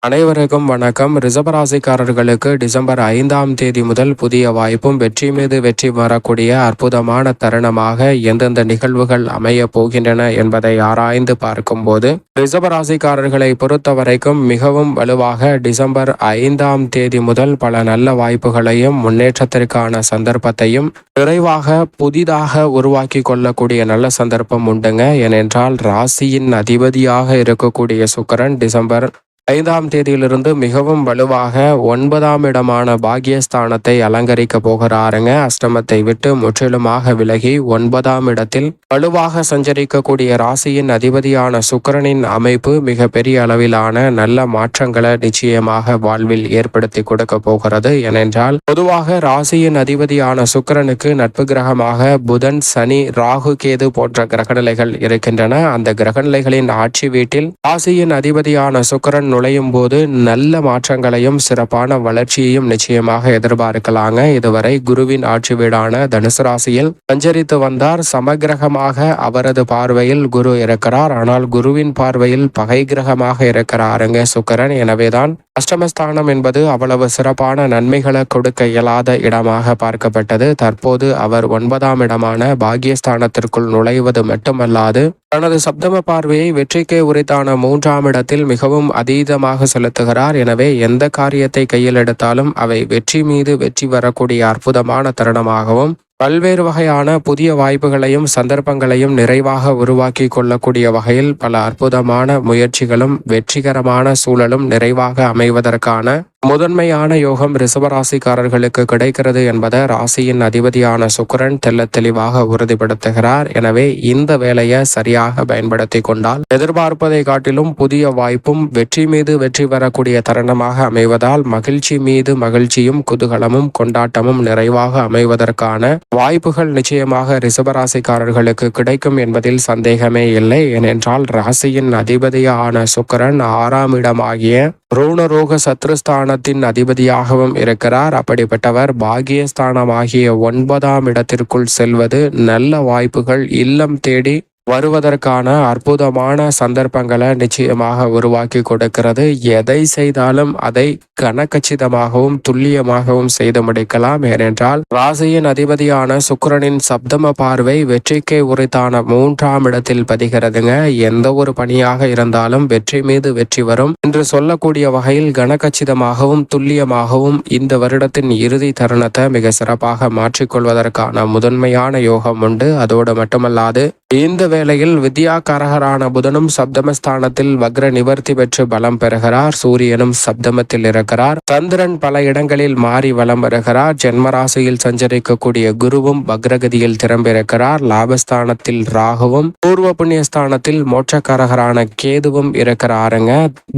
அனைவருக்கும் வணக்கம். ரிஷபராசிக்காரர்களுக்கு டிசம்பர் 5ஆம் தேதி முதல் புதிய வாய்ப்பும் வெற்றி மீது வெற்றி வரக்கூடிய அற்புதமான தருணமாக எந்தெந்த நிகழ்வுகள் அமைய போகின்றன என்பதை ஆராய்ந்து பார்க்கும்போது ரிஷபராசிக்காரர்களை பொறுத்த வரைக்கும் மிகவும் வலுவாக டிசம்பர் 5ஆம் தேதி முதல் பல நல்ல வாய்ப்புகளையும் முன்னேற்றத்திற்கான சந்தர்ப்பத்தையும் விரைவாக புதிதாக உருவாக்கி கொள்ளக்கூடிய நல்ல சந்தர்ப்பம் உண்டுங்க. ஏனென்றால் ராசியின் அதிபதியாக இருக்கக்கூடிய சுக்கிரன் டிசம்பர் 5ஆம் தேதியிலிருந்து மிகவும் வலுவாக 9ஆம் இடமான பாக்கியஸ்தானத்தை அலங்கரிக்க போகிறாருங்க. அஷ்டமத்தை விட்டு முற்றிலுமாக விலகி 9ஆம் இடத்தில் வலுவாக சஞ்சரிக்கக்கூடிய ராசியின் அதிபதியான சுக்கிரனின் அமைப்பு மிக பெரிய அளவிலான நல்ல மாற்றங்களை நிச்சயமாக வாழ்வில் ஏற்படுத்தி கொடுக்க போகிறது. ஏனென்றால் பொதுவாக ராசியின் அதிபதியான சுக்கிரனுக்கு நட்பு கிரகமாக புதன், சனி, ராகு, கேது போன்ற கிரகநிலைகள் இருக்கின்றன. அந்த கிரகநிலைகளின் ஆட்சி வீட்டில் ராசியின் அதிபதியான சுக்கிரன் நுழையும் போது நல்ல மாற்றங்களையும் சிறப்பான வளர்ச்சியையும் நிச்சயமாக எதிர்பார்க்கலாங்க. இதுவரை குருவின் ஆட்சி வீடான தனுசு ராசியில் சஞ்சரித்து வந்தார். சமகிரகமாக அவரது பார்வையில் குரு இருக்கிறார். ஆனால் குருவின் பார்வையில் பகை கிரகமாக இருக்கிறாருங்க சுக்கிரன். எனவேதான் அஷ்டமஸ்தானம் என்பது அவ்வளவு சிறப்பான நன்மைகளை கொடுக்க இயலாத இடமாக பார்க்கப்பட்டது. தற்போது அவர் 9ஆம் இடமான பாக்கியஸ்தானத்திற்குள் நுழைவது மட்டுமல்லாது தனது சப்தம பார்வையை வெற்றிக்கு உரித்தான 3ஆம் இடத்தில் மிகவும் அதீதமாக செலுத்துகிறார். எனவே எந்த காரியத்தை கையில் எடுத்தாலும் அவை வெற்றி மீது வெற்றி வரக்கூடிய அற்புதமான தருணமாகவும் பல்வேறு வகையான புதிய வாய்ப்புகளையும் சந்தர்ப்பங்களையும் நிறைவாக உருவாக்கி கொள்ளக்கூடிய வகையில் பல அற்புதமான முயற்சிகளும் வெற்றிகரமான சூழலும் நிறைவாக அமைவதற்கான முதன்மையான யோகம் ரிஷபராசிக்காரர்களுக்கு கிடைக்கிறது என்பதை ராசியின் அதிபதியான சுக்கிரன் தெல்ல தெளிவாக உறுதிப்படுத்துகிறார். எனவே இந்த வேலையை சரியாக பயன்படுத்தி கொண்டால் எதிர்பார்ப்பதை காட்டிலும் புதிய வாய்ப்பும் வெற்றி மீது வெற்றி வரக்கூடிய தருணமாக அமைவதால் மகிழ்ச்சி மீது மகிழ்ச்சியும் குதூகலமும் கொண்டாட்டமும் நிறைவாக அமைவதற்கான வாய்ப்புகள் நிச்சயமாக ரிஷபராசிக்காரர்களுக்கு கிடைக்கும் என்பதில் சந்தேகமே இல்லை. ஏனென்றால் ராசியின் அதிபதியான சுக்கிரன் 6ஆம் இடமாகிய ருணரோக சத்ருஸ்தானத்தின் அதிபதியாகவும் இருக்கிறார். அப்படிப்பட்டவர் பாகியஸ்தானமாகிய 9ஆம் இடத்திற்குள் செல்வது நல்ல வாய்ப்புகள் இல்லம் தேடி வருவதற்கான அற்புதமான சந்தர்ப்பங்களை நிச்சயமாக உருவாக்கி கொடுக்கிறது. எதை செய்தாலும் அதை கனக்கச்சிதமாகவும் துல்லியமாகவும் செய்து முடிக்கலாம். ஏனென்றால் ராசியின் அதிபதியான சுக்கிரனின் சப்தம பார்வை வெற்றிக்கு உரித்தான 3ஆம் இடத்தில் பதிகிறதுங்க. எந்த ஒரு பணியாக இருந்தாலும் வெற்றி மீது வெற்றி வரும் என்று சொல்லக்கூடிய வகையில் கனக்கச்சிதமாகவும் துல்லியமாகவும் இந்த வருடத்தின் இறுதி தருணத்தை மிக சிறப்பாக மாற்றிக்கொள்வதற்கான முதன்மையான யோகம் உண்டு. அதோடு மட்டுமல்லாது இந்த வேளையில் வித்யாகாரகரான புதனும் சப்தமஸ்தானத்தில் வக்ர நிவர்த்தி பெற்று பலம் பெறுகிறார். சூரியனும் சப்தமத்தில் இருக்கிறார். சந்திரன் பல இடங்களில் மாறி வலம் வருகிறார். ஜென்மராசியில் சஞ்சரிக்கக்கூடிய குருவும் வக்ரகதியில் திரும்பியிருக்கிறார். லாபஸ்தானத்தில் ராகுவும் பூர்வ புண்ணியஸ்தானத்தில் மோட்சக்காரகரான கேதுவும் இருக்கிறாருங்க.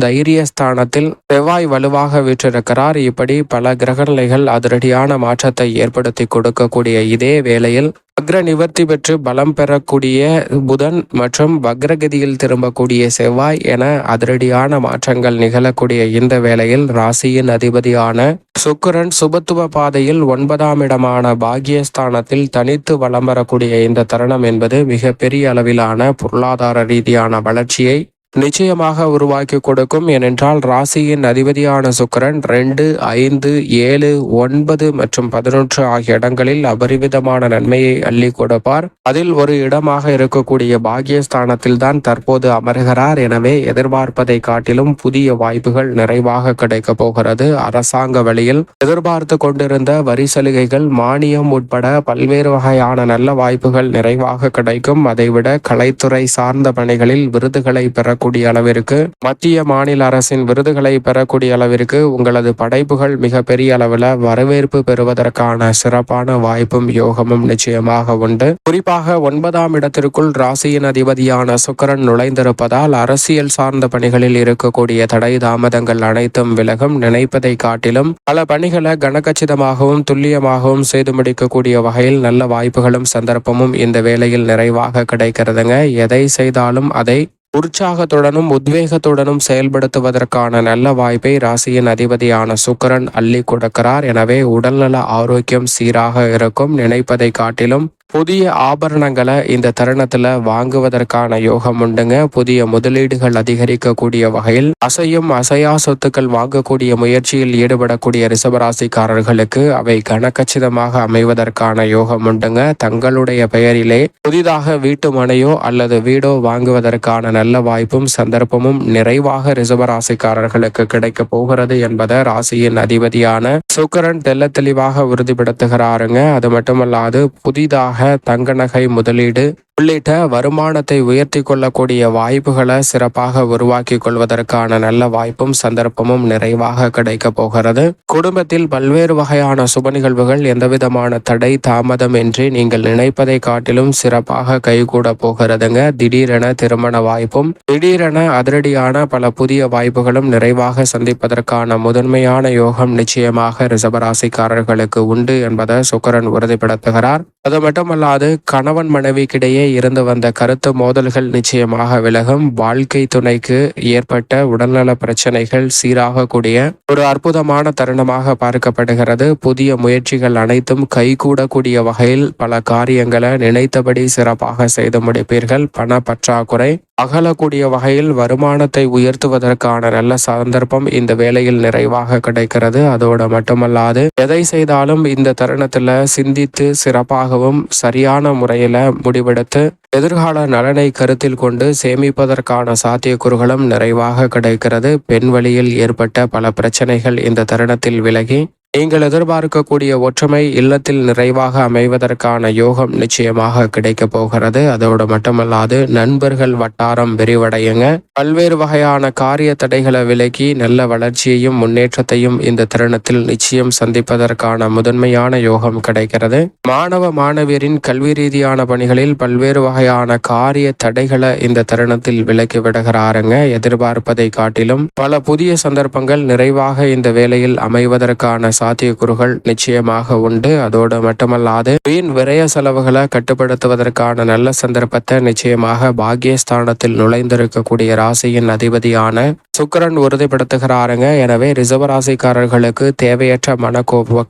தைரியஸ்தானத்தில் செவ்வாய் வலுவாக வீற்றிருக்கிறார். இப்படி பல கிரகநிலைகள் அதிரடியான மாற்றத்தை ஏற்படுத்தி கொடுக்கக்கூடிய இதே வேளையில் வக்ர நிவர்த்தி பெற்று பலம் பெறக்கூடிய புதன் மற்றும் வக்ரகதியில் திரும்பக்கூடிய செவ்வாய் என அதிரடியான மாற்றங்கள் நிகழக்கூடிய இந்த வேளையில் ராசியின் அதிபதியான சுக்கிரன் சுபத்துவ பாதையில் 9ஆம் இடமான பாக்கியஸ்தானத்தில் தனித்து வலம் வரக்கூடிய இந்த தருணம் என்பது மிக பெரிய அளவிலான பொருளாதார ரீதியான வளர்ச்சியை நிச்சயமாக உருவாக்கி கொடுக்கும். ஏனென்றால் ராசியின் அதிபதியான சுக்கிரன் 2, 5, 7, 9 மற்றும் 11 ஆகிய இடங்களில் அபரிவிதமான நன்மையை அள்ளி கொடுப்பார். அதில் ஒரு இடமாக இருக்கக்கூடிய பாக்கியஸ்தானத்தில் தான் தற்போது அமர்கிறார். எனவே எதிர்பார்ப்பதை காட்டிலும் புதிய வாய்ப்புகள் நிறைவாக கிடைக்க போகிறது. அரசாங்க வழியில் எதிர்பார்த்து கொண்டிருந்த வரி சலுகைகள், மானியம் உட்பட பல்வேறு வகையான நல்ல வாய்ப்புகள் நிறைவாக கிடைக்கும். அதைவிட கலைத்துறை சார்ந்த பணிகளில் விருதுகளை பெற அளவிற்கு மத்திய மாநில அரசின் விருதுகளை பெறக்கூடிய அளவிற்கு உங்களது படைப்புகள் மிக பெரிய அளவில் வரவேற்பு பெறுவதற்கான சிறப்பான வாய்ப்பும் யோகமும் நிச்சயமாக உண்டு. குறிப்பாக 9ஆம் இடத்திற்குள் ராசியின் அதிபதியான சுக்கிரன் நுழைந்திருப்பதால் அரசியல் சார்ந்த பணிகளில் இருக்கக்கூடிய தடை தாமதங்கள் அனைத்தும் விலகும். நினைப்பதை காட்டிலும் பல பணிகளை கனகச்சிதமாகவும் துல்லியமாகவும் செய்து முடிக்கக்கூடிய வகையில் நல்ல வாய்ப்புகளும் சந்தர்ப்பமும் இந்த வேளையில் நிறைவாக கிடைக்கிறதுங்க. எதை செய்தாலும் அதை உற்சாகத்துடனும் உத்வேகத்துடனும் செயல்படுத்துவதற்கான நல்ல வாய்ப்பை ராசியின் அதிபதியான சுக்கிரன் அள்ளி கொடுக்கிறார். எனவே உடல்நல ஆரோக்கியம் சீராக இருக்கும். நினைப்பதை காட்டிலும் புதிய ஆபரணங்களை இந்த தருணத்துல வாங்குவதற்கான யோகம் உண்டுங்க. புதிய முதலீடுகள் அதிகரிக்கக்கூடிய வகையில் அசையும் அசையா சொத்துக்கள் வாங்கக்கூடிய முயற்சியில் ஈடுபடக்கூடிய ரிஷபராசிக்காரர்களுக்கு அவை கனக்கச்சிதமாக அமைவதற்கான யோகம் உண்டுங்க. தங்களுடைய பெயரிலே புதிதாக வீட்டு மனையோ அல்லது வீடோ வாங்குவதற்கான நல்ல வாய்ப்பும் சந்தர்ப்பமும் நிறைவாக ரிஷபராசிக்காரர்களுக்கு கிடைக்க போகிறது என்பதை ராசியின் அதிபதியான சுக்கிரன் தெள்ள தெளிவாக உறுதிப்படுத்துகிறாருங்க. அது மட்டுமல்லாது புதிதாக தங்க நகை முதலீடு உள்ளிட்ட வருமானத்தை உயர்த்தி கொள்ளக்கூடிய வாய்ப்புகளை சிறப்பாக உருவாக்கி கொள்வதற்கான நல்ல வாய்ப்பும் சந்தர்ப்பமும் நிறைவாக கிடைக்க போகிறது. குடும்பத்தில் பல்வேறு வகையான சுப நிகழ்வுகள் எந்தவிதமான தடை தாமதம் இன்றி நீங்கள் நினைப்பதை காட்டிலும் சிறப்பாக கைகூட போகிறதுங்க. திடீரென திருமண வாய்ப்பும் திடீரென அதிரடியான பல புதிய வாய்ப்புகளும் நிறைவாக சந்திப்பதற்கான முதன்மையான யோகம் நிச்சயமாக ரிஷபராசிக்காரர்களுக்கு உண்டு என்பதை சுக்கிரன் உறுதிப்படுத்துகிறார். அது மட்டுமல்லாது கணவன் மனைவிக்கிடையே இருந்து வந்த கருத்து மோதல்கள் நிச்சயமாக விலகும். வாழ்க்கை துணைக்கு ஏற்பட்ட உடல்நல பிரச்சனைகள் சீராகக்கூடிய ஒரு அற்புதமான தருணமாக பார்க்கப்படுகிறது. புதிய முயற்சிகள் அனைத்தும் கைகூடக்கூடிய வகையில் பல காரியங்களை நினைத்தபடி சிறப்பாக செய்து முடிப்பீர்கள். பண பற்றாக்குறை அகலக்கூடிய வகையில் வருமானத்தை உயர்த்துவதற்கான நல்ல சந்தர்ப்பம் இந்த வேளையில் நிறைவாக கிடைக்கிறது. அதோடு மட்டுமல்லாது எதை செய்தாலும் இந்த தருணத்துல சிந்தித்து சிறப்பாகவும் சரியான முறையில முடிவெடுத்து எதிர்கால நலனை கருத்தில் கொண்டு சேமிப்பதற்கான சாத்தியக்கூறுகளும் நிறைவாக கிடைக்கிறது. பெண் வழியில் ஏற்பட்ட பல பிரச்சனைகள் இந்த தருணத்தில் விலகி நீங்கள் எதிர்பார்க்கக்கூடிய ஒற்றுமை இல்லத்தில் நிறைவாக அமைவதற்கான யோகம் நிச்சயமாக கிடைக்க போகிறது. அதோடு மட்டுமல்லாது நண்பர்கள் வட்டாரம் விரிவடையுங்க. பல்வேறு வகையான காரிய தடைகளை விலக்கி நல்ல வளர்ச்சியையும் முன்னேற்றத்தையும் இந்த தருணத்தில் நிச்சயம் சந்திப்பதற்கான முதன்மையான யோகம் கிடைக்கிறது. மாணவ மாணவியரின் கல்வி ரீதியான பணிகளில் பல்வேறு வகையான காரிய தடைகளை இந்த தருணத்தில் விலக்கி விடுகிறாருங்க. எதிர்பார்ப்பதை காட்டிலும் பல புதிய சந்தர்ப்பங்கள் நிறைவாக இந்த வேளையில் அமைவதற்கான சாத்தியக்கூறுகள் நிச்சயமாக உண்டு. அதோடு மட்டுமல்லாது வீண் விரய செலவுகளை கட்டுப்படுத்துவதற்கான நல்ல சந்தர்ப்பத்தை நிச்சயமாக பாக்கியஸ்தானத்தில் நுழைந்திருக்கக்கூடிய ராசியின் அதிபதியான சுக்கிரன் உறுதிப்படுத்துகிறாருங்க. எனவே ரிஷபராசிக்காரர்களுக்கு தேவையற்ற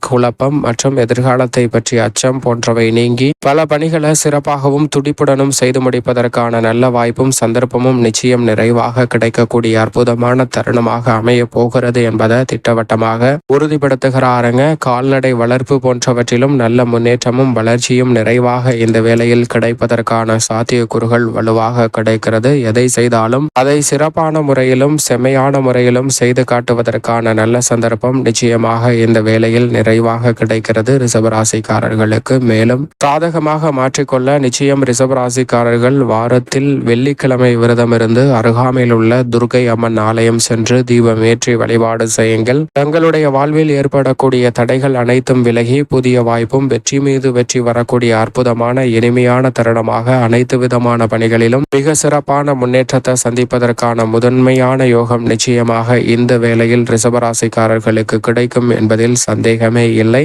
குழப்பம் மற்றும் எதிர்காலத்தை பற்றிய அச்சம் போன்றவை நீங்கி பல பணிகளை சிறப்பாகவும் துடிப்புடனும் செய்து முடிப்பதற்கான நல்ல வாய்ப்பும் சந்தர்ப்பமும் நிச்சயம் நிறைவாக கிடைக்கக்கூடிய அற்புதமான தருணமாக அமைய போகிறது என்பதை திட்டவட்டமாக உறுதிப்படுத்துகிறாருங்க. கால்நடை வளர்ப்பு போன்றவற்றிலும் நல்ல முன்னேற்றமும் வளர்ச்சியும் நிறைவாக இந்த வேளையில் கிடைப்பதற்கான சாத்தியக்கூறுகள் வலுவாக கிடைக்கிறது. எதை செய்தாலும் அதை சிறப்பான முறையிலும் செம்மையான முறையிலும் செய்து காட்டுவதற்கான நல்ல சந்தர்ப்பம் நிச்சயமாக இந்த வேளையில் நிறைவாக கிடைக்கிறது ரிஷபராசிக்காரர்களுக்கு. மேலும் சாதகமாக மாற்றிக்கொள்ள நிச்சயம் ரிஷபராசிக்காரர்கள் வாரத்தில் வெள்ளிக்கிழமை விரதமிருந்து அருகாமையில் உள்ள துர்க்கை அம்மன் ஆலயம் சென்று தீபம் ஏற்றி வழிபாடு செய்யுங்கள். தங்களுடைய வாழ்வில் ஏற்படக்கூடிய தடைகள் அனைத்தும் விலகி புதிய வாய்ப்பும் வெற்றி மீது வெற்றி வரக்கூடிய அற்புதமான இனிமையான தருணமாக அனைத்து விதமான பணிகளிலும் மிக சிறப்பான முன்னேற்றத்தை சந்திப்பதற்கான முதன்மையான யோகம் நிச்சயமாக இந்த வேளையில் ரிஷபராசிக்காரர்களுக்கு கிடைக்கும் என்பதில் சந்தேகமே இல்லை.